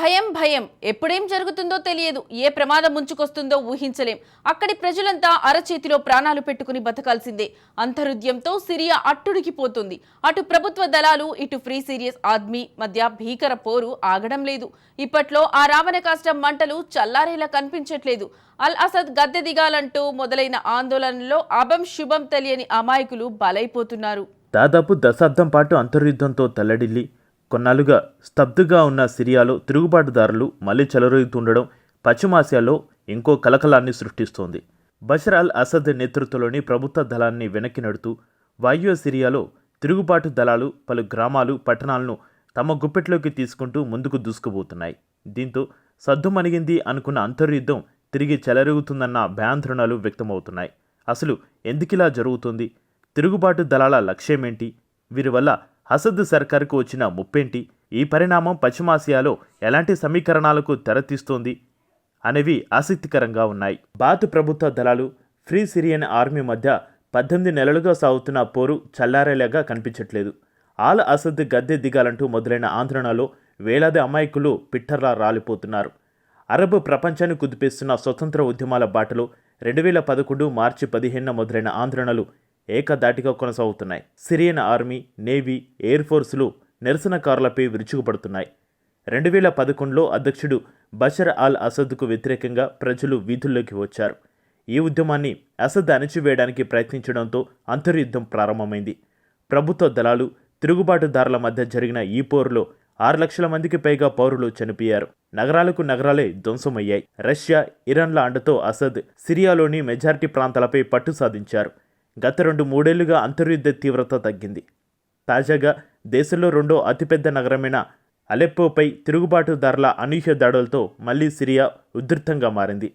భయం భయం ఎప్పుడేం జరుగుతుందో తెలియదు. ఏ ప్రమాదం ముంచుకొస్తుందో ఊహించలేం. అక్కడి ప్రజలంతా అరచేతిలో ప్రాణాలు పెట్టుకుని బతకాల్సిందే. అంతరుద్యంతో సిరియా అట్టుడికిపోతుంది. అటు ప్రభుత్వ దళాలు, ఇటు ఫ్రీ సిరియస్ ఆర్మీ మధ్య భీకర పోరు ఆగడం లేదు. ఇప్పట్లో ఆ రావణ కాష్టం మంటలు చల్లారేలా కనిపించట్లేదు. అల్ అసద్ గద్దె దిగాలంటూ మొదలైన ఆందోళనలో అభం శుభం తెలియని అమాయకులు బలైపోతున్నారు. దాదాపు దశాబ్దం పాటు అంతర్యుద్ధంతో తల్లడిల్లి కొన్నాళ్లుగా స్తబ్దుగా ఉన్న సిరియాలో తిరుగుబాటుదారులు మళ్లీ చెలరేగుతుండడం పశ్చిమాసియాలో ఇంకో కలకలాన్ని సృష్టిస్తోంది. బషర్ అల్ అసద్ నేతృత్వంలోని ప్రభుత్వ దళాన్ని వెనక్కి నడుతూ వాయువ్య సిరియాలో తిరుగుబాటు దళాలు పలు గ్రామాలు, పట్టణాలను తమ గుప్పెట్లోకి తీసుకుంటూ ముందుకు దూసుకుపోతున్నాయి. దీంతో సద్దుమణిగింది అనుకున్న అంతర్యుద్ధం తిరిగి చెలరేగుతుందన్న భయాందోళనలు వ్యక్తమవుతున్నాయి. అసలు ఎందుకిలా జరుగుతుంది? తిరుగుబాటు దళాల లక్ష్యమేంటి? వీరి వల్ల అసద్ సర్కారుకు వచ్చిన ముప్పేంటి? ఈ పరిణామం పశ్చిమాసియాలో ఎలాంటి సమీకరణాలకు తెరతీస్తోంది అనేవి ఆసక్తికరంగా ఉన్నాయి. బాత్ ప్రభుత్వ దళాలు, ఫ్రీ సిరియన్ ఆర్మీ మధ్య 18 నెలలుగా సాగుతున్న పోరు చల్లారేలాగా కనిపించట్లేదు. ఆల్ అసద్ గద్దె దిగాలంటూ మొదలైన ఆందోళనలో వేలాది అమాయకులు పిట్టర్లా రాలిపోతున్నారు. అరబ్ ప్రపంచాన్ని కుదిపేస్తున్న స్వతంత్ర ఉద్యమాల బాటలో 2011 మార్చి 15న మొదలైన ఆందోళనలు ఏకదాటిగా కొనసాగుతున్నాయి. సిరియన్ ఆర్మీ, నేవీ, ఎయిర్ ఫోర్సులు నిరసనకారులపై విరుచుకుపడుతున్నాయి. 2011లో అధ్యక్షుడు బషర్ అల్ అసద్కు వ్యతిరేకంగా ప్రజలు వీధుల్లోకి వచ్చారు. ఈ ఉద్యమాన్ని అసద్ అణచివేయడానికి ప్రయత్నించడంతో అంతర్యుద్ధం ప్రారంభమైంది. ప్రభుత్వ దళాలు, తిరుగుబాటుదారుల మధ్య జరిగిన ఈ పోరులో 6 లక్షల మందికి పైగా పౌరులు చనిపోయారు. నగరాలకు నగరాలే ధ్వంసమయ్యాయి. రష్యా, ఇరాన్ల అండతో అసద్ సిరియాలోని మెజారిటీ ప్రాంతాలపై పట్టు సాధించారు. గత 2-3 ఏళ్లుగా అంతర్యుద్ధ తీవ్రత తగ్గింది. తాజాగా దేశంలో రెండో అతిపెద్ద నగరమైన అలెప్పోపై తిరుగుబాటుదారుల అనూహ్య దాడులతో మళ్లీ సిరియా ఉధృతంగా మారింది.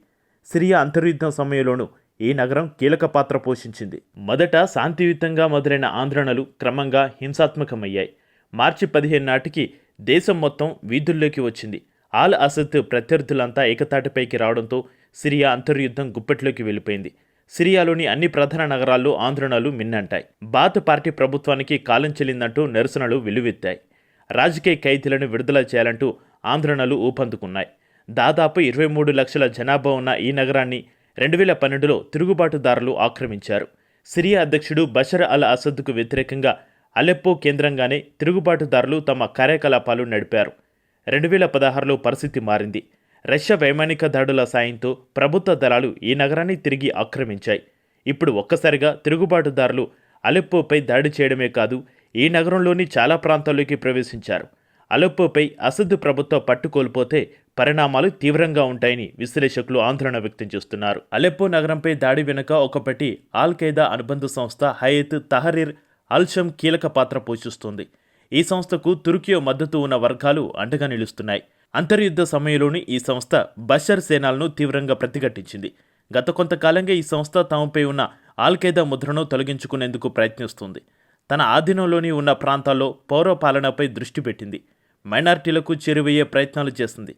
సిరియా అంతర్యుద్ధం సమయంలోనూ ఈ నగరం కీలక పాత్ర పోషించింది. మొదట శాంతియుతంగా మొదలైన ఆందోళనలు క్రమంగా హింసాత్మకమయ్యాయి. మార్చి 15 నాటికి దేశం మొత్తం వీధుల్లోకి వచ్చింది. ఆల్ అసద్ ప్రత్యర్థులంతా ఏకతాటిపైకి రావడంతో సిరియా అంతర్యుద్ధం గుప్పెట్లోకి వెళ్ళిపోయింది. సిరియాలోని అన్ని ప్రధాన నగరాల్లో ఆందోళనలు మిన్నంటాయి. బాత్ పార్టీ ప్రభుత్వానికి కాలం చెల్లిందంటూ నిరసనలు వెల్లువెత్తాయి. రాజకీయ ఖైదీలను విడుదల చేయాలంటూ ఆందోళనలు ఊపందుకున్నాయి. దాదాపు 23 లక్షల జనాభా ఉన్న ఈ నగరాన్ని 2012లో తిరుగుబాటుదారులు ఆక్రమించారు. సిరియా అధ్యక్షుడు బషర్ అల్ అసద్కు వ్యతిరేకంగా అలెప్పో కేంద్రంగానే తిరుగుబాటుదారులు తమ కార్యకలాపాలు నడిపారు. 2016లో పరిస్థితి మారింది. రష్యా వైమానిక దాడుల సాయంతో ప్రభుత్వ దళాలు ఈ నగరాన్ని తిరిగి ఆక్రమించాయి. ఇప్పుడు ఒక్కసారిగా తిరుగుబాటుదారులు అలెప్పోపై దాడి చేయడమే కాదు, ఈ నగరంలోని చాలా ప్రాంతాల్లోకి ప్రవేశించారు. అలెప్పోపై అసద్ ప్రభుత్వ పట్టు కోల్పోతే పరిణామాలు తీవ్రంగా ఉంటాయని విశ్లేషకులు ఆందోళన వ్యక్తం చేస్తున్నారు. అలెప్పో నగరంపై దాడి వెనుక ఒకప్పటి ఆల్ ఖైదా అనుబంధ సంస్థ హయత్ తహరీర్ అల్-షమ్ కీలక పాత్ర పోషిస్తుంది. ఈ సంస్థకు తుర్కీ మద్దతు ఉన్న వర్గాలు అండగా నిలుస్తున్నాయి. అంతర్యుద్ధ సమయంలోని ఈ సంస్థ బషర్ సేనలను తీవ్రంగా ప్రతిఘటించింది. గత కొంతకాలంగా ఈ సంస్థ తమపై ఉన్న ఆల్ ఖైదా ముద్రను తొలగించుకునేందుకు ప్రయత్నిస్తుంది. తన ఆధీనంలోని ఉన్న ప్రాంతాల్లో పౌర పాలనపై దృష్టి పెట్టింది. మైనారిటీలకు చేరువయ్యే ప్రయత్నాలు చేస్తుంది.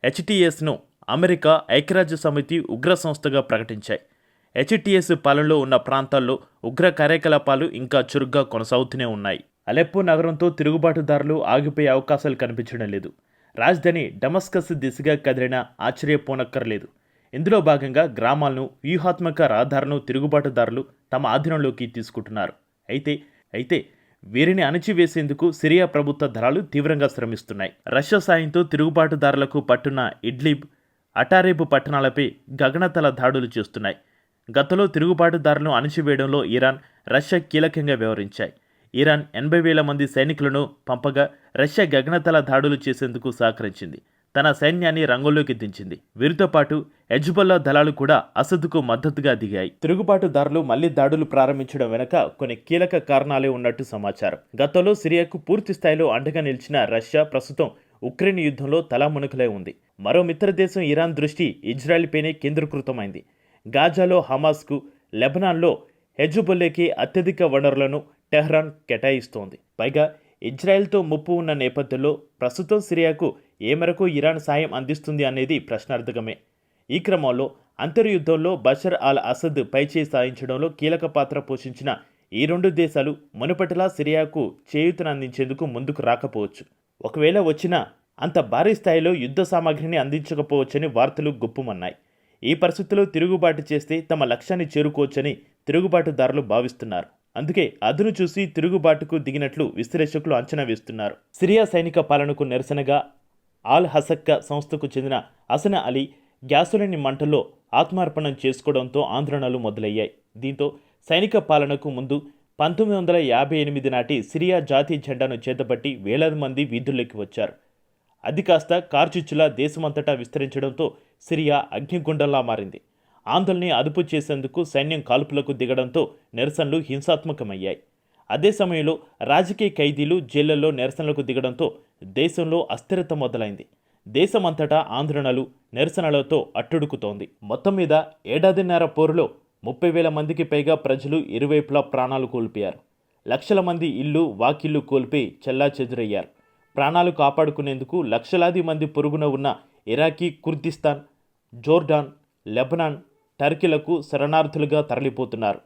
హెచ్టీఎస్ను అమెరికా, ఐక్యరాజ్య సమితి ఉగ్ర సంస్థగా ప్రకటించాయి. హెచ్టీఎస్ పాలనలో ఉన్న ప్రాంతాల్లో ఉగ్ర కార్యకలాపాలు ఇంకా చురుగ్గా కొనసాగుతూనే ఉన్నాయి. అలెప్పో నగరంతో తిరుగుబాటుదారులు ఆగిపోయే అవకాశాలు కనిపించడం లేదు. రాజధాని డమస్కస్ దిశగా కదిలినా ఆశ్చర్యపోనక్కర్లేదు. ఇందులో భాగంగా గ్రామాలను, వ్యూహాత్మక రహదారులను తిరుగుబాటుదారులు తమ ఆధీనంలోకి తీసుకుంటున్నారు. అయితే వీరిని అణచివేసేందుకు సిరియా ప్రభుత్వ దళాలు తీవ్రంగా శ్రమిస్తున్నాయి. రష్యా సాయంతో తిరుగుబాటుదారులకు పట్టున్న ఇడ్లిబ్, అటారేబ్ పట్టణాలపై గగనతల దాడులు చేస్తున్నాయి. గతంలో తిరుగుబాటుదారులను అణచివేయడంలో ఇరాన్, రష్యా కీలకంగా వ్యవహరించాయి. ఇరాన్ 80,000 మంది సైనికులను పంపగా రష్యా గగనతల దాడులు చేసేందుకు సహకరించింది. తన సైన్యాన్ని రంగంలోకి దించింది. వీరితో పాటు హెజ్బొల్లా దళాలు కూడా అసద్కు మద్దతుగా దిగాయి. తిరుగుబాటుదారులు మళ్లీ దాడులు ప్రారంభించడం వెనుక కొన్ని కీలక కారణాలే ఉన్నట్టు సమాచారం. గతంలో సిరియాకు పూర్తి స్థాయిలో అండగా నిలిచిన రష్యా ప్రస్తుతం ఉక్రెయిన్ యుద్ధంలో తలామునకలై ఉంది. మరో మిత్ర దేశం ఇరాన్ దృష్టి ఇజ్రాయెల్పైనే కేంద్రీకృతమైంది. గాజాలో హమాస్కు, లెబనాన్లో హెజ్బొల్లాకి అత్యధిక వనరులను టెహ్రాన్ కేటాయిస్తోంది. పైగా ఇజ్రాయెల్తో ముప్పు ఉన్న నేపథ్యంలో ప్రస్తుతం సిరియాకు ఏ మేరకు ఇరాన్ సాయం అందిస్తుంది అనేది ప్రశ్నార్థకమే. ఈ క్రమంలో అంతర్యుద్ధంలో బషర్ అల్ అసద్ పైచేయి సాధించడంలో కీలక పాత్ర పోషించిన ఈ రెండు దేశాలు మునుపటిలా సిరియాకు చేయూతనందించేందుకు ముందుకు రాకపోవచ్చు. ఒకవేళ వచ్చినా అంత భారీ స్థాయిలో యుద్ధ సామాగ్రిని అందించకపోవచ్చని వార్తలు గుప్పుమన్నాయి. ఈ పరిస్థితుల్లో తిరుగుబాటు చేస్తే తమ లక్ష్యాన్ని చేరుకోవచ్చని తిరుగుబాటుదారులు భావిస్తున్నారు. అందుకే అదును చూసి తిరుగుబాటుకు దిగినట్లు విశ్లేషకులు అంచనా వేస్తున్నారు. సిరియా సైనిక పాలనకు నిరసనగా ఆల్ హసక్క సంస్థకు చెందిన హసన్ అలీ గ్యాసోలిన్ మంటల్లో ఆత్మార్పణం చేసుకోవడంతో ఆందోళనలు మొదలయ్యాయి. దీంతో సైనిక పాలనకు ముందు 1958 నాటి సిరియా జాతీయ జెండాను చేతపట్టి వేలాది మంది వీధుల్లోకి వచ్చారు. అది కాస్త కార్చిచ్చులా దేశమంతటా విస్తరించడంతో సిరియా అగ్నిగుండంలా మారింది. ఆందోళనని అదుపు చేసేందుకు సైన్యం కాల్పులకు దిగడంతో నిరసనలు హింసాత్మకమయ్యాయి. అదే సమయంలో రాజకీయ ఖైదీలు జైళ్లలో నిరసనలకు దిగడంతో దేశంలో అస్థిరత మొదలైంది. దేశమంతటా ఆందోళనలు, నిరసనలతో అట్టుడుకుతోంది. మొత్తం మీద ఏడాదిన్నర పోరులో 30,000 మందికి పైగా ప్రజలు ఇరువైపులా ప్రాణాలు కోల్పోయారు. లక్షల మంది ఇల్లు, వాకిళ్లు కోల్పోయి చెల్లాచెదురయ్యారు. ప్రాణాలు కాపాడుకునేందుకు లక్షలాది మంది పొరుగున ఉన్న ఇరాకీ, కుర్దిస్తాన్, జోర్డాన్, లెబనాన్, టర్కీలకు శరణార్థులుగా తరలిపోతున్నారు.